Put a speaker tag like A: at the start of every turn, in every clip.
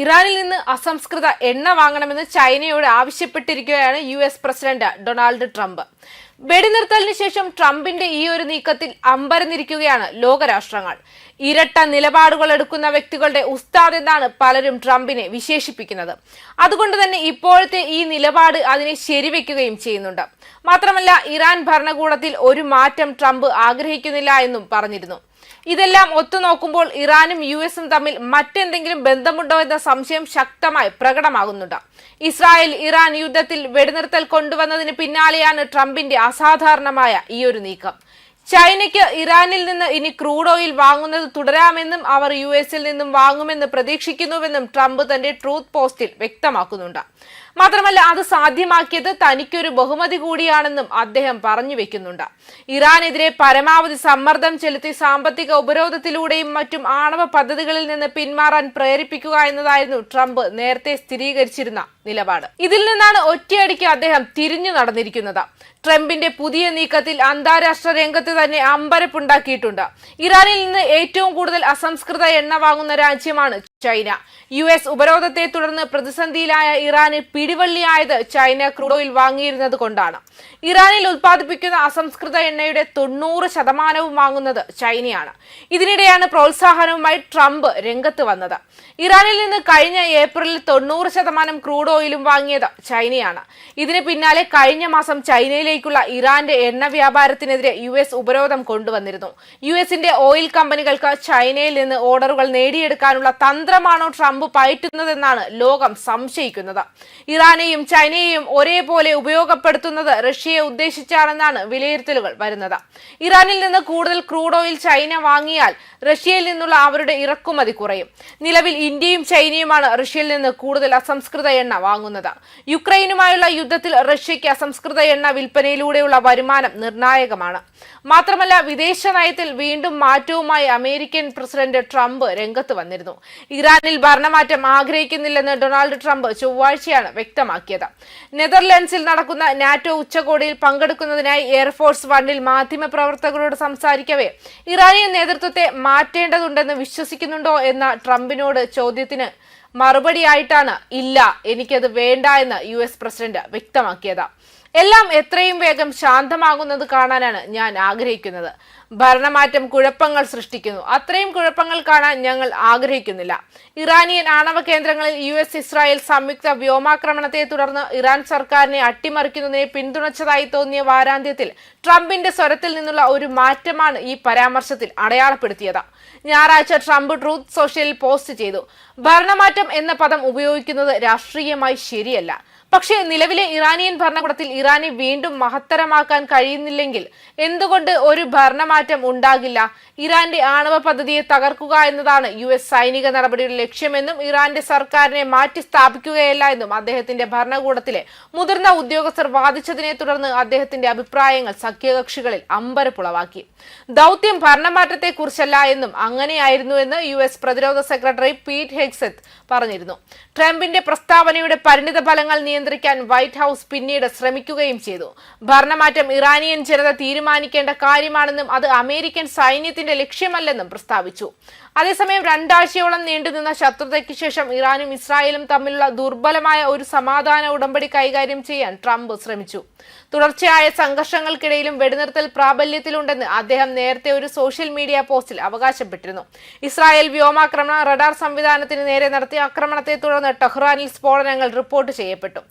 A: ഇറാനിൽ നിന്ന് അസംസ്കൃത എണ്ണ വാങ്ങണമെന്ന് ചൈനയോട് ആവശ്യപ്പെട്ടിരിക്കുകയാണ് US പ്രസിഡന്റ് ഡൊണാൾഡ് ട്രംപ്. വെടിനിർത്തലിന് ശേഷം ട്രംപിന്റെ ഈ ഒരു നീക്കത്തിൽ അമ്പരന്നിരിക്കുകയാണ് ലോകരാഷ്ട്രങ്ങൾ. ഇരട്ട നിലപാടുകൾ എടുക്കുന്ന വ്യക്തികളുടെ ഉസ്താദ് എന്നാണ് പലരും ട്രംപിനെ വിശേഷിപ്പിക്കുന്നത്. അതുകൊണ്ട് തന്നെ ഇപ്പോഴത്തെ ഈ നിലപാട് അതിനെ ശരിവെക്കുകയും ചെയ്യുന്നുണ്ട്. മാത്രമല്ല, ഇറാൻ ഭരണകൂടത്തിൽ ഒരു മാറ്റം ട്രംപ് ആഗ്രഹിക്കുന്നില്ല എന്നും പറഞ്ഞിരുന്നു. ഇതെല്ലാം ഒത്തുനോക്കുമ്പോൾ ഇറാനും US-ഉം തമ്മിൽ മറ്റെന്തെങ്കിലും ബന്ധമുണ്ടോ എന്ന സംശയം ശക്തമായി പ്രകടമാകുന്നുണ്ട്. ഇസ്രായേൽ ഇറാൻ യുദ്ധത്തിൽ വെടിനിർത്തൽ കൊണ്ടുവന്നതിന് പിന്നാലെയാണ് ട്രംപിന്റെ അസാധാരണമായ ഈ ഒരു നീക്കം. ചൈനയ്ക്ക് ഇറാനിൽ നിന്ന് ഇനി ക്രൂഡ് ഓയിൽ വാങ്ങുന്നത് തുടരാമെന്നും അവർ US-ൽ നിന്നും വാങ്ങുമെന്ന് പ്രതീക്ഷിക്കുന്നുവെന്നും ട്രംപ് തന്റെ ട്രൂത്ത് പോസ്റ്റിൽ വ്യക്തമാക്കുന്നുണ്ട്. മാത്രമല്ല, അത് സാധ്യമാക്കിയത് തനിക്കൊരു ബഹുമതി കൂടിയാണെന്നും അദ്ദേഹം പറഞ്ഞു വെക്കുന്നുണ്ട്. ഇറാനെതിരെ പരമാവധി സമ്മർദ്ദം ചെലുത്തി സാമ്പത്തിക ഉപരോധത്തിലൂടെയും മറ്റും ആണവ പദ്ധതികളിൽ നിന്ന് പിന്മാറാൻ പ്രേരിപ്പിക്കുക എന്നതായിരുന്നു ട്രംപ് നേരത്തെ സ്ഥിരീകരിച്ചിരുന്ന നിലപാട്. ഇതിൽ നിന്നാണ് ഒറ്റയടിക്ക് അദ്ദേഹം തിരിഞ്ഞു നടന്നിരിക്കുന്നത്. ട്രംപിന്റെ പുതിയ നീക്കത്തിൽ അന്താരാഷ്ട്ര രംഗത്ത് തന്നെ അമ്പരപ്പുണ്ടാക്കിയിട്ടുണ്ട്. ഇറാനിൽ നിന്ന് ഏറ്റവും കൂടുതൽ അസംസ്കൃത എണ്ണ വാങ്ങുന്ന രാജ്യമാണ് ചൈന. US ഉപരോധത്തെ തുടർന്ന് പ്രതിസന്ധിയിലായ ഇറാന് പിടിവള്ളിയായത് ചൈന ക്രൂഡ് ഓയിൽ വാങ്ങിയിരുന്നത് കൊണ്ടാണ്. ഇറാനിൽ ഉത്പാദിപ്പിക്കുന്ന അസംസ്കൃത എണ്ണയുടെ 90% വാങ്ങുന്നത് ചൈനയാണ്. ഇതിനിടെയാണ് പ്രോത്സാഹനവുമായി ട്രംപ് രംഗത്ത് വന്നത്. ഇറാനിൽ നിന്ന് കഴിഞ്ഞ ഏപ്രിലിൽ 90% ക്രൂഡ് ഓയിലും വാങ്ങിയത് ചൈനയാണ്. ഇതിന് പിന്നാലെ കഴിഞ്ഞ മാസം ചൈനയിലേക്കുള്ള ഇറാന്റെ എണ്ണ വ്യാപാരത്തിനെതിരെ US ഉപരോധം കൊണ്ടുവന്നിരുന്നു. US-ന്റെ ഓയിൽ കമ്പനികൾക്ക് ചൈനയിൽ നിന്ന് ഓർഡറുകൾ നേടിയെടുക്കാനുള്ള തന്ത്രമാണോ ട്രംപ് പയറ്റുന്നതെന്നാണ് ലോകം സംശയിക്കുന്നത്. ഇറാനെയും ചൈനയെയും ഒരേപോലെ ഉപയോഗപ്പെടുത്തുന്നത് റഷ്യയെ ഉദ്ദേശിച്ചാണെന്നാണ് വിലയിരുത്തലുകൾ വരുന്നത്. ഇറാനിൽ നിന്ന് കൂടുതൽ ക്രൂഡ് ഓയിൽ ചൈന വാങ്ങിയാൽ റഷ്യയിൽ നിന്നുള്ള അവരുടെ ഇറക്കുമതി കുറയും. നിലവിൽ ഇന്ത്യയും ചൈനയുമാണ് റഷ്യയിൽ നിന്ന് കൂടുതൽ അസംസ്കൃത എണ്ണ വാങ്ങുന്നത്. യുക്രൈനുമായുള്ള യുദ്ധത്തിൽ റഷ്യയ്ക്ക് അസംസ്കൃത എണ്ണ വിൽപ്പനയിലൂടെയുള്ള വരുമാനം നിർണായകമാണ്. മാത്രമല്ല, വിദേശ നയത്തിൽ വീണ്ടും മാറ്റവുമായി അമേരിക്കൻ പ്രസിഡന്റ് ട്രംപ് രംഗത്ത് വന്നിരുന്നു. ഇറാനിൽ ഭരണമാറ്റം ആഗ്രഹിക്കുന്നില്ലെന്ന് ഡൊണാൾഡ് ട്രംപ് ചൊവ്വാഴ്ചയാണ് വ്യക്തമാക്കിയത്. നെതർലൻഡ്സിൽ നടക്കുന്ന നാറ്റോ ഉച്ചകോടിയിൽ പങ്കെടുക്കുന്നതിനായി എയർഫോഴ്സ് വണ്ണിൽ മാധ്യമപ്രവർത്തകരോട് സംസാരിക്കവേ ഇറാനിയൻ നേതൃത്വത്തെ മാറ്റേണ്ടതുണ്ടെന്ന് വിശ്വസിക്കുന്നുണ്ടോ എന്ന ട്രംപിനോട് ചോദ്യത്തിന് മറുപടിയായിട്ടാണ് ഇല്ല, എനിക്കത് വേണ്ട എന്ന് US പ്രസിഡന്റ് വ്യക്തമാക്കിയത്. എല്ലാം എത്രയും വേഗം ശാന്തമാകുന്നത് കാണാനാണ് ഞാൻ ആഗ്രഹിക്കുന്നത്. ഭരണമാറ്റം കുഴപ്പങ്ങൾ സൃഷ്ടിക്കുന്നു. അത്രയും കുഴപ്പങ്ങൾ കാണാൻ ഞങ്ങൾ ആഗ്രഹിക്കുന്നില്ല. ഇറാനിയൻ ആണവ കേന്ദ്രങ്ങളിൽ US ഇസ്രായേൽ സംയുക്ത വ്യോമാക്രമണത്തെ തുടർന്ന് ഇറാൻ സർക്കാരിനെ അട്ടിമറിക്കുന്നതിനെ പിന്തുണച്ചതായി തോന്നിയ വാരാന്ത്യത്തിൽ ട്രംപിന്റെ സ്വരത്തിൽ നിന്നുള്ള ഒരു മാറ്റമാണ് ഈ പരാമർശത്തിൽ അടയാളപ്പെടുത്തിയത്. ഞായറാഴ്ച ട്രംപ് ട്രൂത്ത് സോഷ്യലിൽ പോസ്റ്റ് ചെയ്തു, ഭരണമാറ്റം എന്ന പദം ഉപയോഗിക്കുന്നത് രാഷ്ട്രീയമായി ശരിയല്ല. പക്ഷേ നിലവിലെ ഇറാനിയൻ ഭരണകൂടത്തിൽ ഇറാനെ വീണ്ടും മഹത്തരമാക്കാൻ കഴിയുന്നില്ലെങ്കിൽ എന്തുകൊണ്ട് ഒരു ഭരണമാറ്റം ഉണ്ടാകില്ല? ഇറാന്റെ ആണവ പദ്ധതിയെ തകർക്കുക എന്നതാണ് US സൈനിക നടപടിയുടെ ലക്ഷ്യമെന്നും ഇറാന്റെ സർക്കാരിനെ മാറ്റി സ്ഥാപിക്കുകയല്ല എന്നും അദ്ദേഹത്തിന്റെ ഭരണകൂടത്തിലെ മുതിർന്ന ഉദ്യോഗസ്ഥർ വാദിച്ചതിനെ തുടർന്ന് അദ്ദേഹത്തിന്റെ അഭിപ്രായങ്ങൾ സഖ്യകക്ഷികളിൽ അമ്പരപ്പുളവാക്കി. ദൗത്യം ഭരണമാറ്റത്തെ കുറിച്ചല്ല എന്നും അങ്ങനെയായിരുന്നുവെന്ന് US പ്രതിരോധ സെക്രട്ടറി പീറ്റ് ഹെഗ്സെത്ത് പറഞ്ഞിരുന്നു. ട്രംപിന്റെ പ്രസ്താവനയുടെ പരിണിത ഫലങ്ങൾ നിയന്ത്രിക്കാൻ വൈറ്റ് ഹൌസ് പിന്നീട് ശ്രമിക്കുകയും ചെയ്തു. ഭരണമാറ്റം ഇറാനിയൻ ജനത തീരുമാനിക്കേണ്ട കാര്യമാണെന്നും അത് അമേരിക്കൻ സൈന്യത്തിന്റെ ലക്ഷ്യമല്ലെന്നും പ്രസ്താവിച്ചു. അതേസമയം 2 ആഴ്ചയോളം നീണ്ടുനിന്ന ശത്രുതയ്ക്ക് ശേഷം ഇറാനും ഇസ്രായേലും തമ്മിലുള്ള ദുർബലമായ ഒരു സമാധാന ഉടമ്പടി കൈകാര്യം ചെയ്യാൻ ട്രംപ് ശ്രമിച്ചു. തുടർച്ചയായ സംഘർഷങ്ങൾക്കിടയിലും വെടിനിർത്തൽ പ്രാബല്യത്തിലുണ്ടെന്ന് അദ്ദേഹം നേരത്തെ ഒരു സോഷ്യൽ മീഡിയ പോസ്റ്റിൽ അവകാശപ്പെട്ടിരുന്നു. ഇസ്രായേൽ വ്യോമാക്രമണ റഡാർ സംവിധാനത്തിന് നേരെ നടത്തിയ ആക്രമണത്തെ തുടർന്ന് ടെഹ്റാനിൽ സ്ഫോടനങ്ങൾ റിപ്പോർട്ട് ചെയ്യപ്പെട്ടു.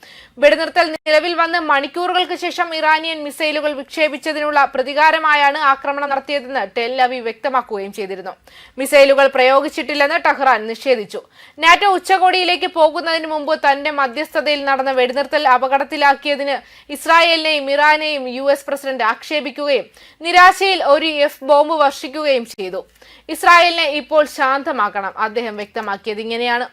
A: വെടിനിർത്തൽ നിലവിൽ വന്ന് മണിക്കൂറുകൾക്ക് ശേഷം ഇറാനിയൻ മിസൈലുകൾ വിക്ഷേപിച്ചതിനുള്ള പ്രതികാരമായാണ് ആക്രമണം നടത്തിയതെന്ന് ടെൽ അവീവ് വ്യക്തമാക്കുകയും ചെയ്തിരുന്നു. മിസൈലുകൾ പ്രയോഗിച്ചിട്ടില്ലെന്ന് ടെഹ്റാൻ നിഷേധിച്ചു. നാറ്റോ ഉച്ചകോടിയിലേക്ക് പോകുന്നതിന് മുമ്പ് തന്റെ മധ്യസ്ഥതയിൽ നടന്ന വെടിനിർത്തൽ അപകടത്തിലാക്കിയതിന് ഇസ്രായേലിനെയും ഇറാനെയും US പ്രസിഡന്റ് ആക്ഷേപിക്കുകയും നിരാശയിൽ ഒരു ബോംബ് വർഷിക്കുകയും ചെയ്തു. ഇസ്രായേലിനെ ഇപ്പോൾ ശാന്തമാക്കണം, അദ്ദേഹം വ്യക്തമാക്കിയത് ഇങ്ങനെയാണ്.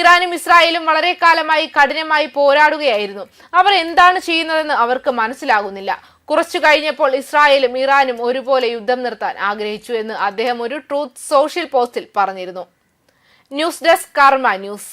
A: ഇറാനും ഇസ്രായേലും വളരെ കാലമായി കഠിനമായി പോരാടുകയായിരുന്നു. അവർ എന്താണ് ചെയ്യുന്നതെന്ന് അവർക്ക് മനസ്സിലാകുന്നില്ല. കുറച്ചു കഴിഞ്ഞപ്പോൾ ഇസ്രായേലും ഇറാനും ഒരുപോലെ യുദ്ധം നിർത്താൻ ആഗ്രഹിച്ചു എന്ന് അദ്ദേഹം ഒരു ട്രൂത്ത് സോഷ്യൽ പോസ്റ്റിൽ പറഞ്ഞിരുന്നു. ന്യൂസ് ഡെസ്ക് കർമ്മ ന്യൂസ്.